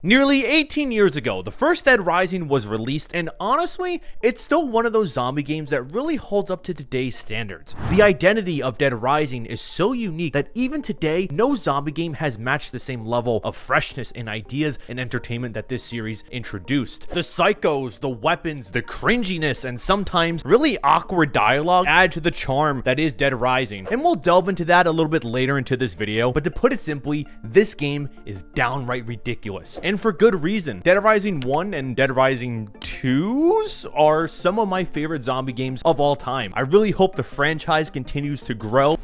Nearly 18 years ago, the first Dead Rising was released, and honestly, it's still one of those zombie games that really holds up to today's standards. The identity of Dead Rising is so unique that even today, no zombie game has matched the same level of freshness in ideas and entertainment that this series introduced. The psychos, the weapons, the cringiness, and sometimes really awkward dialogue add to the charm that is Dead Rising, and we'll delve into that a little bit later into this video, but to put it simply, this game is downright ridiculous. And for good reason. Dead Rising 1 and Dead Rising 2s are some of my favorite zombie games of all time. I really hope the franchise continues to grow.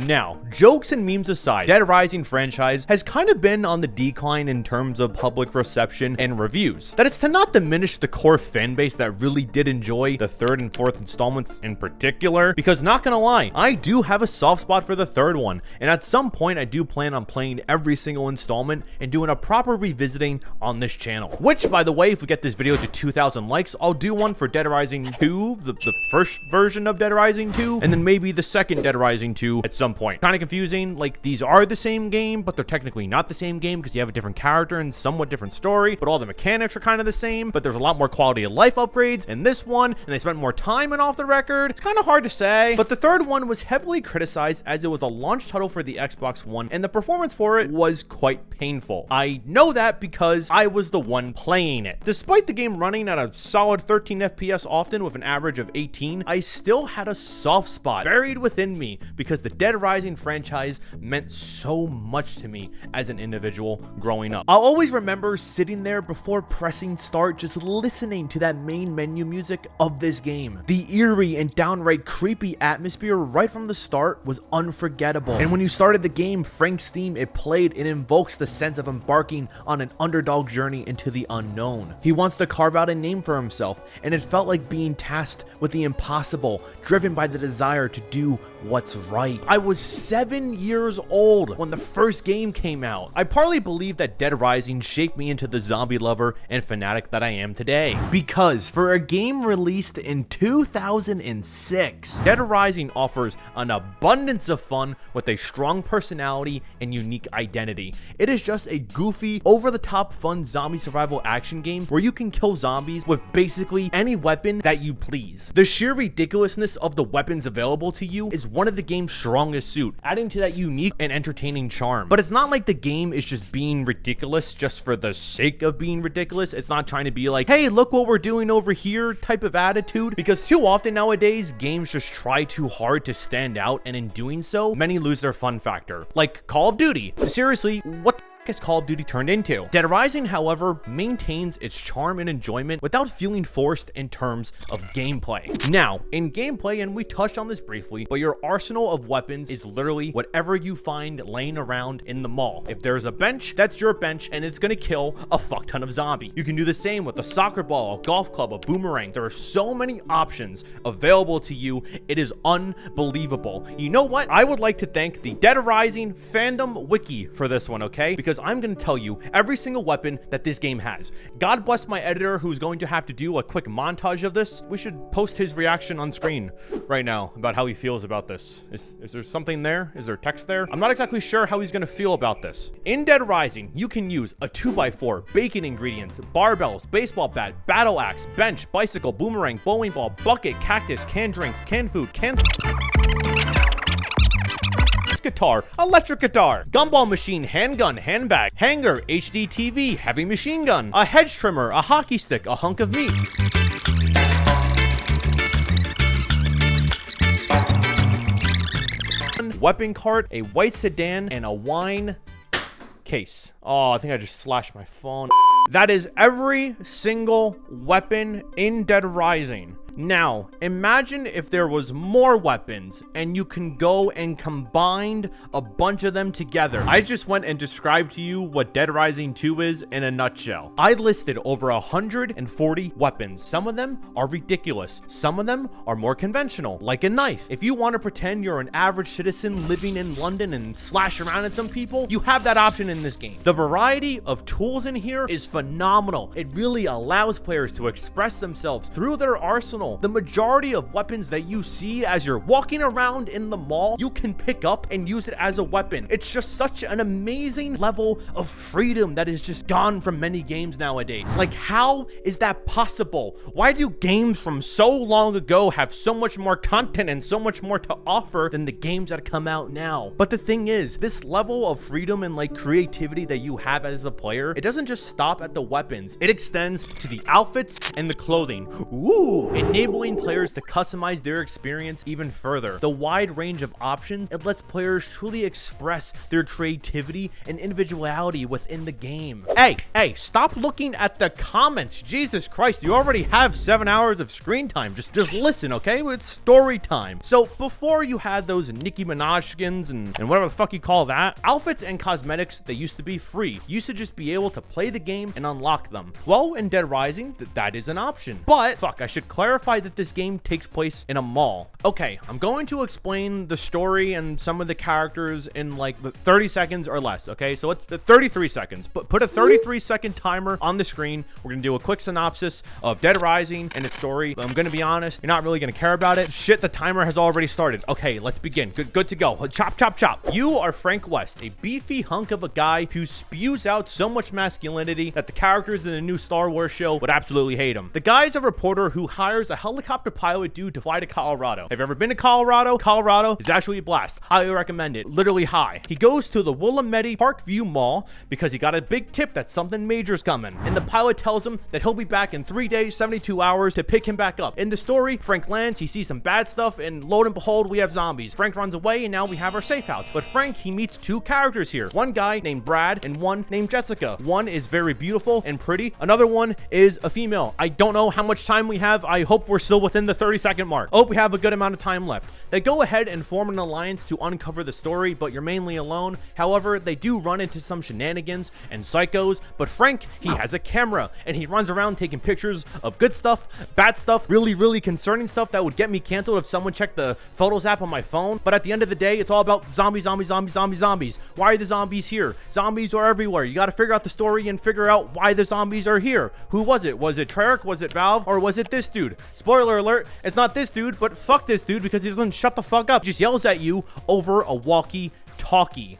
Now, jokes and memes aside, Dead Rising franchise has kind of been on the decline in terms of public reception and reviews. That is to not diminish the core fan base that really did enjoy the third and fourth installments in particular, because not gonna lie, I do have a soft spot for the third one, and at some point I do plan on playing every single installment and doing a proper revisiting on this channel. Which, by the way, if we get this video to 2,000 likes, I'll do one for Dead Rising 2, the first version of Dead Rising 2, and then maybe the second Dead Rising 2 at some point. Kind of confusing, like these are the same game, but they're technically not the same game because you have a different character and somewhat different story, but all the mechanics are kind of the same, but there's a lot more quality of life upgrades in this one, and they spent more time in Off the Record. It's kind of hard to say, but the third one was heavily criticized as it was a launch title for the Xbox One, and the performance for it was quite painful. I know that because I was the one playing it. Despite the game running at a solid 13 FPS often with an average of 18, I still had a soft spot buried within me because the Dead Rising franchise meant so much to me as an individual growing up. I'll always remember sitting there before pressing start, just listening to that main menu music of this game. The eerie and downright creepy atmosphere right from the start was unforgettable. And when you started the game, Frank's theme, it played, it invokes the sense of embarking on an underdog journey into the unknown. He wants to carve out a name for himself, and it felt like being tasked with the impossible, driven by the desire to do what's right. I was 7 years old when the first game came out. I partly believe that Dead Rising shaped me into the zombie lover and fanatic that I am today. Because for a game released in 2006, Dead Rising offers an abundance of fun with a strong personality and unique identity. It is just a goofy, over-the-top fun zombie survival action game where you can kill zombies with basically any weapon that you please. The sheer ridiculousness of the weapons available to you is one of the game's strongest suit, adding to that unique and entertaining charm. But it's not like the game is just being ridiculous just for the sake of being ridiculous. It's not trying to be like, hey, look what we're doing over here type of attitude, because too often nowadays games just try too hard to stand out, and in doing so, many lose their fun factor. Like Call of Duty. Seriously, what has Call of Duty turned into? Dead Rising, however, maintains its charm and enjoyment without feeling forced in terms of gameplay. Now, in gameplay, and we touched on this briefly, but your arsenal of weapons is literally whatever you find laying around in the mall. If there's a bench, that's your bench, and it's gonna kill a fuck ton of zombies. You can do the same with a soccer ball, a golf club, a boomerang. There are so many options available to you. It is unbelievable. You know what? I would like to thank the Dead Rising fandom wiki for this one, okay? Because I'm going to tell you every single weapon that this game has. God bless my editor who's going to have to do a quick montage of this. We should post his reaction on screen right now about how he feels about this. Is there something there? Is there text there? I'm not exactly sure how he's going to feel about this. In Dead Rising, you can use a 2x4, bacon ingredients, barbells, baseball bat, battle axe, bench, bicycle, boomerang, bowling ball, bucket, cactus, canned drinks, canned food, canned guitar, electric guitar, gumball machine, handgun, handbag, hanger, HD TV, heavy machine gun, a hedge trimmer, a hockey stick, a hunk of meat, weapon cart, a white sedan, and a wine case. Oh, I think I just slashed my phone. That is every single weapon in Dead Rising. Now, imagine if there was more weapons and you can go and combine a bunch of them together. I just went and described to you what Dead Rising 2 is in a nutshell. I listed over 140 weapons. Some of them are ridiculous. Some of them are more conventional, like a knife. If you want to pretend you're an average citizen living in London and slash around at some people, you have that option in this game. The variety of tools in here is phenomenal. It really allows players to express themselves through their arsenal versatile. The majority of weapons that you see as you're walking around in the mall, you can pick up and use it as a weapon. It's just such an amazing level of freedom that is just gone from many games nowadays. Like, how is that possible? Why do games from so long ago have so much more content and so much more to offer than the games that come out now? But the thing is, this level of freedom and like creativity that you have as a player, it doesn't just stop at the weapons. It extends to the outfits and the clothing. Ooh, enabling players to customize their experience even further. The wide range of options, it lets players truly express their creativity and individuality within the game. Hey, stop looking at the comments. Jesus Christ, you already have 7 hours of screen time. Just listen, okay? It's story time. So before you had those Nicki Minaj skins and whatever the fuck you call that, outfits and cosmetics, they used to be free. You used to just be able to play the game and unlock them. Well, in Dead Rising, that is an option. But fuck, I should clarify that this game takes place in a mall. Okay, I'm going to explain the story and some of the characters in like 30 seconds or less, okay? So it's 33 seconds, but put a 33-second timer on the screen. We're gonna do a quick synopsis of Dead Rising and its story. I'm gonna be honest, you're not really gonna care about it. Shit, the timer has already started. Okay, let's begin. Good to go. Chop. You are Frank West, a beefy hunk of a guy who spews out so much masculinity that the characters in the new Star Wars show would absolutely hate him. The guy is a reporter who hires a helicopter pilot dude to fly to Colorado. Have you ever been to Colorado? Colorado is actually a blast. Highly recommend it. Literally high. He goes to the Willamette Parkview Mall because he got a big tip that something major's coming. And the pilot tells him that he'll be back in 3 days, 72 hours to pick him back up. In the story, Frank lands, he sees some bad stuff, and lo and behold, we have zombies. Frank runs away, and now we have our safe house. But Frank, he meets two characters here. One guy named Brad and one named Jessica. One is very beautiful and pretty. Another one is a female. I don't know how much time we have. I hope we're still within the 30-second mark. Oh, we have a good amount of time left. They go ahead and form an alliance to uncover the story, but you're mainly alone. However, they do run into some shenanigans and psychos, but Frank, he has a camera, and he runs around taking pictures of good stuff, bad stuff, really concerning stuff that would get me canceled if someone checked the Photos app on my phone. But at the end of the day, it's all about zombies. Why are the zombies here? Zombies are everywhere. You got to figure out the story and figure out why the zombies are here. Who was it? Was it Treyarch? Was it Valve? Or was it this dude? Spoiler alert, it's not this dude, but fuck this dude because he doesn't shut the fuck up. He just yells at you over a walkie-talkie.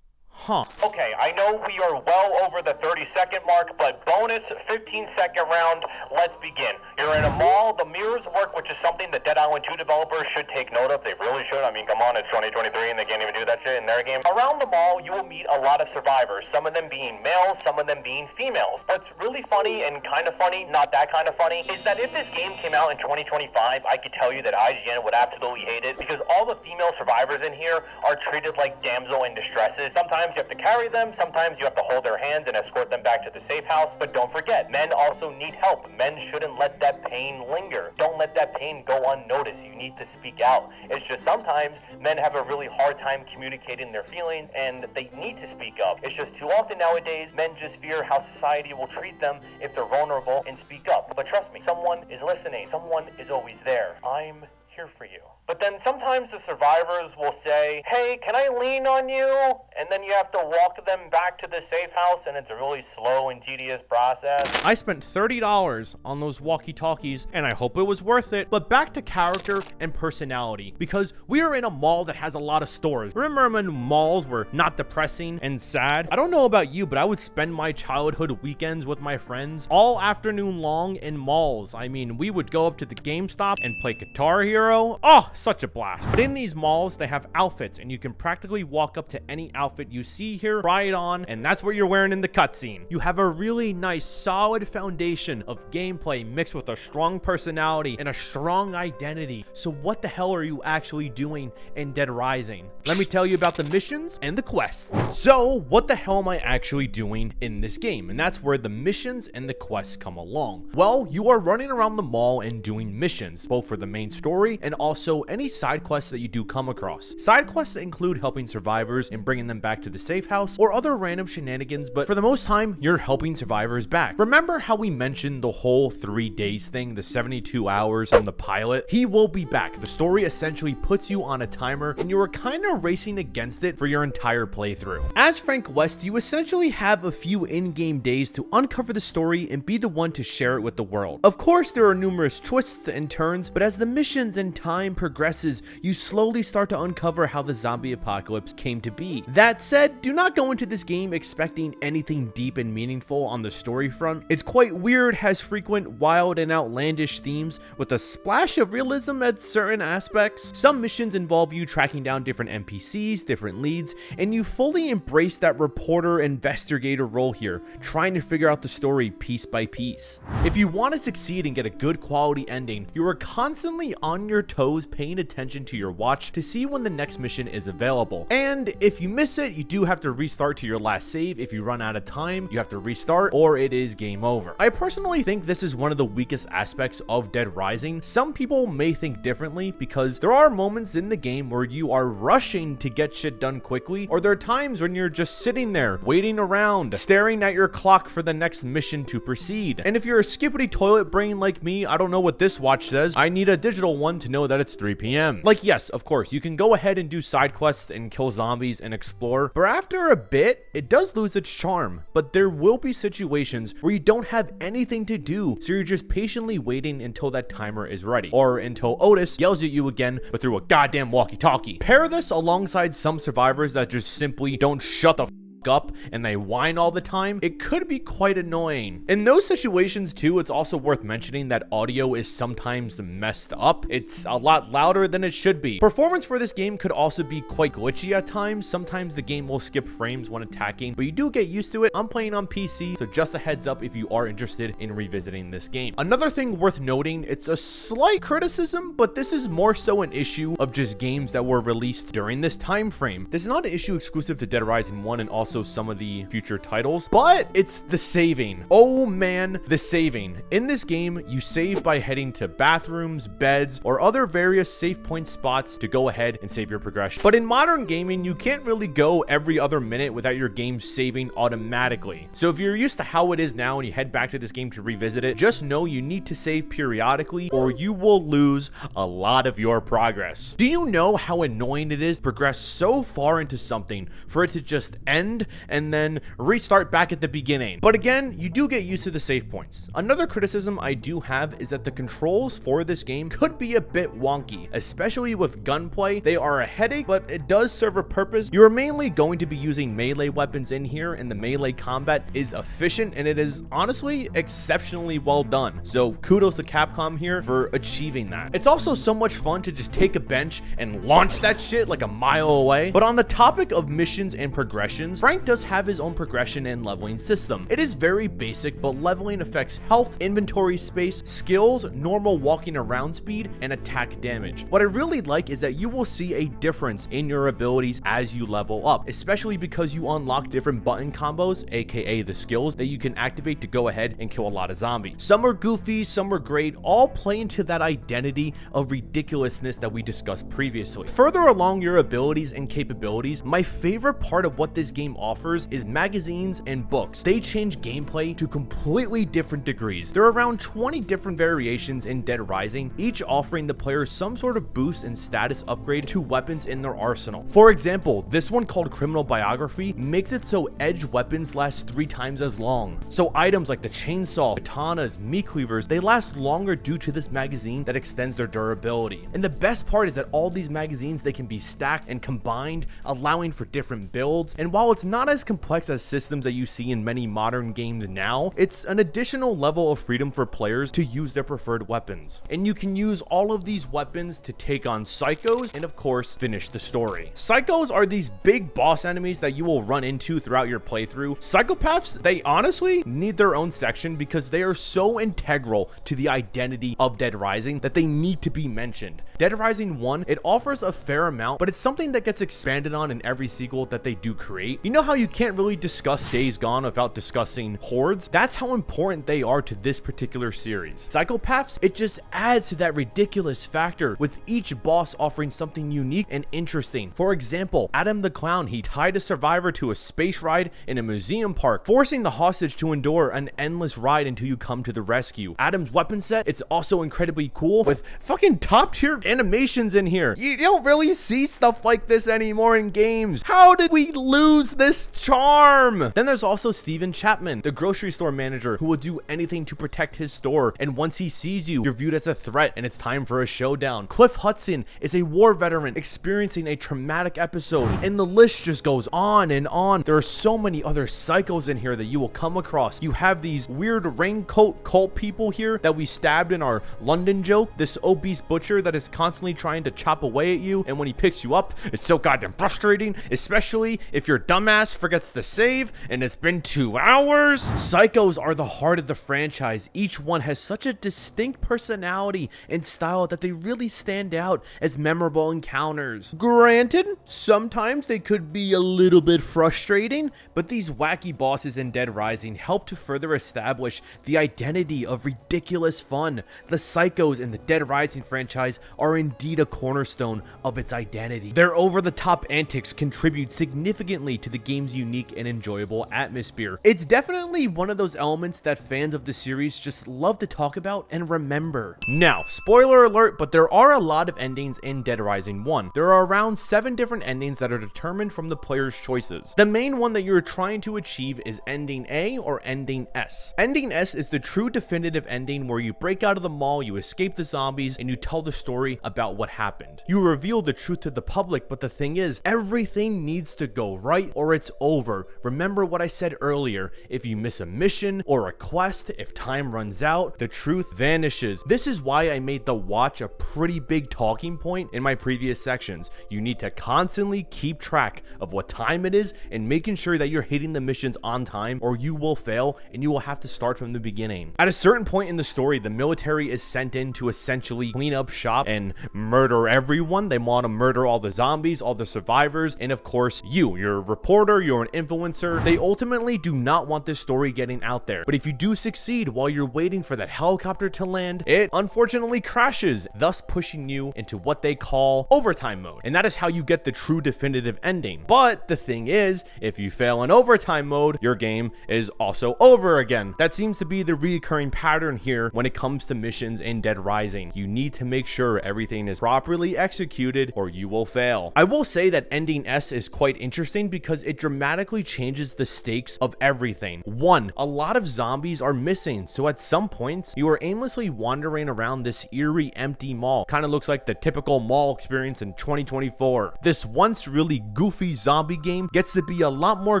Okay, I know we are well over the 30-second mark, but bonus 15-second round, let's begin. You're in a mall, the mirrors work, which is something the Dead Island 2 developers should take note of. They really should. I mean, come on, it's 2023 and they can't even do that shit in their game. Around the mall, you will meet a lot of survivors, some of them being males, some of them being females. What's really funny and kind of funny, not that kind of funny, is that if this game came out in 2025, I could tell you that IGN would absolutely hate it because all the female survivors in here are treated like damsel in distresses. Sometimes you have to carry them, sometimes you have to hold their hands and escort them back to the safe house, but don't forget, men also need help. Men shouldn't let that pain linger. Don't let that pain go unnoticed. You need to speak out. It's just sometimes men have a really hard time communicating their feelings and they need to speak up. It's just too often nowadays, men just fear how society will treat them if they're vulnerable and speak up. But trust me, someone is listening. Someone is always there. I'm here for you. But then sometimes the survivors will say, hey, can I lean on you? And then you have to walk them back to the safe house, and it's a really slow and tedious process. I spent $30 on those walkie-talkies, and I hope it was worth it. But back to character and personality, because we are in a mall that has a lot of stores. Remember when malls were not depressing and sad? I don't know about you, but I would spend my childhood weekends with my friends all afternoon long in malls. I mean, we would go up to the GameStop and play Guitar Hero. Oh, such a blast. But in these malls, they have outfits, and you can practically walk up to any outfit you see here, try it on, and that's what you're wearing in the cutscene. You have a really nice, solid foundation of gameplay mixed with a strong personality and a strong identity. So what the hell are you actually doing in Dead Rising? Let me tell you about the missions and the quests. So what the hell am I actually doing in this game? And that's where the missions and the quests come along. Well, you are running around the mall and doing missions, both for the main story and also any side quests that you do come across. Side quests include helping survivors and bringing them back to the safe house or other random shenanigans, but for the most time, you're helping survivors back. Remember how we mentioned the whole 3 days thing, the 72 hours from the pilot? He will be back. The story essentially puts you on a timer and you are kind of racing against it for your entire playthrough. As Frank West, you essentially have a few in-game days to uncover the story and be the one to share it with the world. Of course, there are numerous twists and turns, but as the missions and time progresses, you slowly start to uncover how the zombie apocalypse came to be. That said, do not go into this game expecting anything deep and meaningful on the story front. It's quite weird, has frequent wild and outlandish themes with a splash of realism at certain aspects. Some missions involve you tracking down different NPCs, different leads, and you fully embrace that reporter investigator role here, trying to figure out the story piece by piece. If you want to succeed and get a good quality ending, you are constantly on your toes paying attention to your watch to see when the next mission is available. And if you miss it, you do have to restart to your last save. If you run out of time, you have to restart or it is game over. I personally think this is one of the weakest aspects of Dead Rising. Some people may think differently because there are moments in the game where you are rushing to get shit done quickly, or there are times when you're just sitting there waiting around, staring at your clock for the next mission to proceed. And if you're a skippity toilet brain like me, I don't know what this watch says. I need a digital one to know that it's 3 p.m. Like, yes, of course, you can go ahead and do side quests and kill zombies and explore, but after a bit, it does lose its charm. But there will be situations where you don't have anything to do, so you're just patiently waiting until that timer is ready, or until Otis yells at you again, but through a goddamn walkie-talkie. Pair this alongside some survivors that just simply don't shut the up and they whine all the time, it could be quite annoying. In those situations too, it's also worth mentioning that audio is sometimes messed up. It's a lot louder than it should be. Performance for this game could also be quite glitchy at times. Sometimes the game will skip frames when attacking, but you do get used to it. I'm playing on PC, so just a heads up if you are interested in revisiting this game. Another thing worth noting, it's a slight criticism, but this is more so an issue of just games that were released during this time frame. This is not an issue exclusive to Dead Rising 1 and also some of the future titles, but it's the saving. Oh man, the saving. In this game, you save by heading to bathrooms, beds, or other various save point spots to go ahead and save your progression. But in modern gaming, you can't really go every other minute without your game saving automatically. So if you're used to how it is now and you head back to this game to revisit it, just know you need to save periodically or you will lose a lot of your progress. Do you know how annoying it is to progress so far into something for it to just end and then restart back at the beginning? But again, you do get used to the save points. Another criticism I do have is that the controls for this game could be a bit wonky, especially with gunplay. They are a headache, but it does serve a purpose. You are mainly going to be using melee weapons in here, and the melee combat is efficient and it is honestly exceptionally well done. So kudos to Capcom here for achieving that. It's also so much fun to just take a bench and launch that shit like a mile away. But on the topic of missions and progressions, Frank does have his own progression and leveling system. It is very basic, but leveling affects health, inventory space, skills, normal walking around speed, and attack damage. What I really like is that you will see a difference in your abilities as you level up, especially because you unlock different button combos, aka the skills, that you can activate to go ahead and kill a lot of zombies. Some are goofy, some are great, all play into that identity of ridiculousness that we discussed previously. Further along your abilities and capabilities, my favorite part of what this game offers is magazines and books. They change gameplay to completely different degrees. There are around 20 different variations in Dead Rising, each offering the player some sort of boost and status upgrade to weapons in their arsenal. For example, this one called Criminal Biography makes it so edged weapons last 3 times as long. So items like the chainsaw, katanas, meat cleavers, they last longer due to this magazine that extends their durability. And the best part is that all these magazines, they can be stacked and combined, allowing for different builds. And while it's not as complex as systems that you see in many modern games now, it's an additional level of freedom for players to use their preferred weapons. And you can use all of these weapons to take on psychos and of course finish the story. Psychos are these big boss enemies that you will run into throughout your playthrough. Psychopaths, they honestly need their own section because they are so integral to the identity of Dead Rising that they need to be mentioned. Dead Rising 1, it offers a fair amount, but it's something that gets expanded on in every sequel that they do create. You know how you can't really discuss Days Gone without discussing hordes? That's how important they are to this particular series. Psychopaths, it just adds to that ridiculous factor, with each boss offering something unique and interesting. For example, Adam the Clown, he tied a survivor to a space ride in a museum park, forcing the hostage to endure an endless ride until you come to the rescue. Adam's weapon set, it's also incredibly cool, with fucking top tier animations in here. You don't really see stuff like this anymore in games. How did we lose this charm? Then there's also Steven Chapman, the grocery store manager who will do anything to protect his store, and once he sees you, you're viewed as a threat and it's time for a showdown. Cliff Hudson is a war veteran experiencing a traumatic episode, and the list just goes on and on. There are so many other psychos in here that you will come across. You have these weird raincoat cult people here that we stabbed in our London joke, this obese butcher that is constantly trying to chop away at you, and when he picks you up, it's so goddamn frustrating, especially if your dumbass forgets to save and it's been 2 hours. Psychos are the heart of the franchise. Each one has such a distinct personality and style that they really stand out as memorable encounters. Granted, sometimes they could be a little bit frustrating, but these wacky bosses in Dead Rising help to further establish the identity of ridiculous fun. The psychos in the Dead Rising franchise are indeed a cornerstone of its identity. Their over-the-top antics contribute significantly to the game's unique and enjoyable atmosphere. It's definitely one of those elements that fans of the series just love to talk about and remember. Now, spoiler alert, but there are a lot of endings in Dead Rising 1. There are around 7 different endings that are determined from the player's choices. The main one that you're trying to achieve is Ending A or Ending S. Ending S is the true definitive ending where you break out of the mall, you escape the zombies, and you tell the story about what happened. You reveal the truth to the public, but the thing is, everything needs to go right or it's over. Remember what I said earlier, if you miss a mission or a quest, if time runs out, the truth vanishes. This is why I made the watch a pretty big talking point in my previous sections. You need to constantly keep track of what time it is and making sure that you're hitting the missions on time, or you will fail and you will have to start from the beginning. At a certain point in the story, the military is sent in to essentially clean up shop and murder everyone. They want to murder all the zombies, all the survivors, and of course you're a reporter, you're an influencer. They ultimately do not want this story getting out there, but if you do succeed while you're waiting for that helicopter to land, it unfortunately crashes, thus pushing you into what they call overtime mode, and that is how you get the true definitive ending. But the thing is, if you fail in overtime mode, your game is also over again. That seems to be the recurring pattern here when it comes to missions in Dead Rising. You need to make sure everything is properly executed or you will fail. I will say that Ending S is quite interesting because it dramatically changes the stakes of everything. One, a lot of zombies are missing, so at some points you are aimlessly wandering around this eerie empty mall. Kind of looks like the typical mall experience in 2024. This once really goofy zombie game gets to be a lot more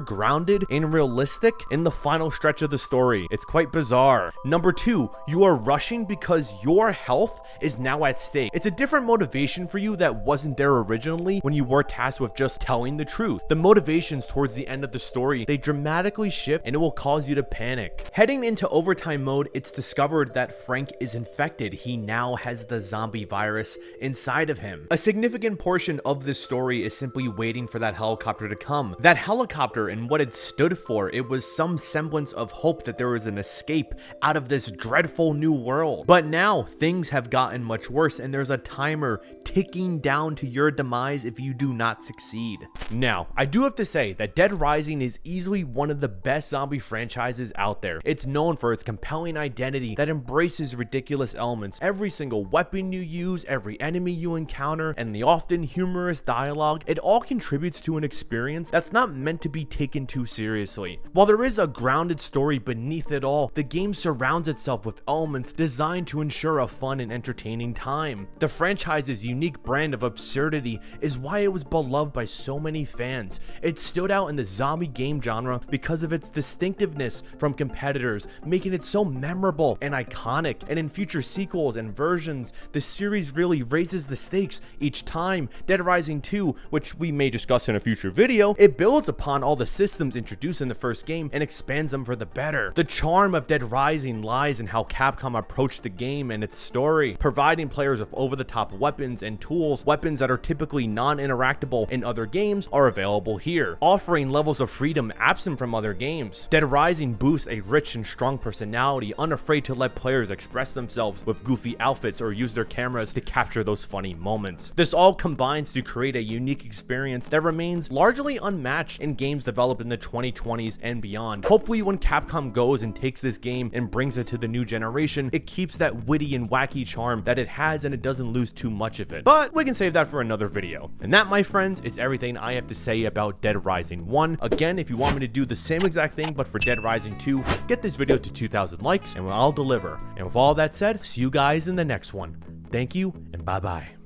grounded and realistic in the final stretch of the story. It's quite bizarre. Number 2, you are rushing because your health is now at stake. It's a different motivation for you that wasn't there originally when you were tasked with just telling the truth. The motivations towards the end of the story, they dramatically shift and it will cause you to panic. Heading into overtime mode, it's discovered that Frank is infected. He now has the zombie virus inside of him. A significant portion of this story is simply waiting for that helicopter to come. That helicopter and what it stood for, it was some semblance of hope that there was an escape out of this dreadful new world. But now things have gotten much worse and there's a timer ticking down to your demise if you do not succeed. Now, I do have to say that Dead Rising is easily one of the best zombie franchises out there. It's known for its compelling identity that embraces ridiculous elements. Every single weapon you use, every enemy you encounter, and the often humorous dialogue, it all contributes to an experience that's not meant to be taken too seriously. While there is a grounded story beneath it all, the game surrounds itself with elements designed to ensure a fun and entertaining time. The franchise's unique brand of absurdity is why it was beloved by so many fans. It stood out in the zombie game genre because of its distinctiveness from competitors, making it so memorable and iconic. And in future sequels and versions, the series really raises the stakes each time. Dead Rising 2, which we may discuss in a future video, it builds upon all the systems introduced in the first game and expands them for the better. The charm of Dead Rising lies in how Capcom approached the game and its story, providing players with over-the-top weapons and tools. Weapons that are typically non-interactable in other games are available here. offering levels of freedom absent from other games. Dead Rising boasts a rich and strong personality, unafraid to let players express themselves with goofy outfits or use their cameras to capture those funny moments. This all combines to create a unique experience that remains largely unmatched in games developed in the 2020s and beyond. Hopefully when Capcom goes and takes this game and brings it to the new generation, it keeps that witty and wacky charm that it has and it doesn't lose too much of it. But we can save that for another video. And that, my friends, is everything I have to say about Dead Rising 1. Again, if you want me to do the same exact thing but for Dead Rising 2, get this video to 2,000 likes and I'll deliver. And with all that said, see you guys in the next one. Thank you and bye bye.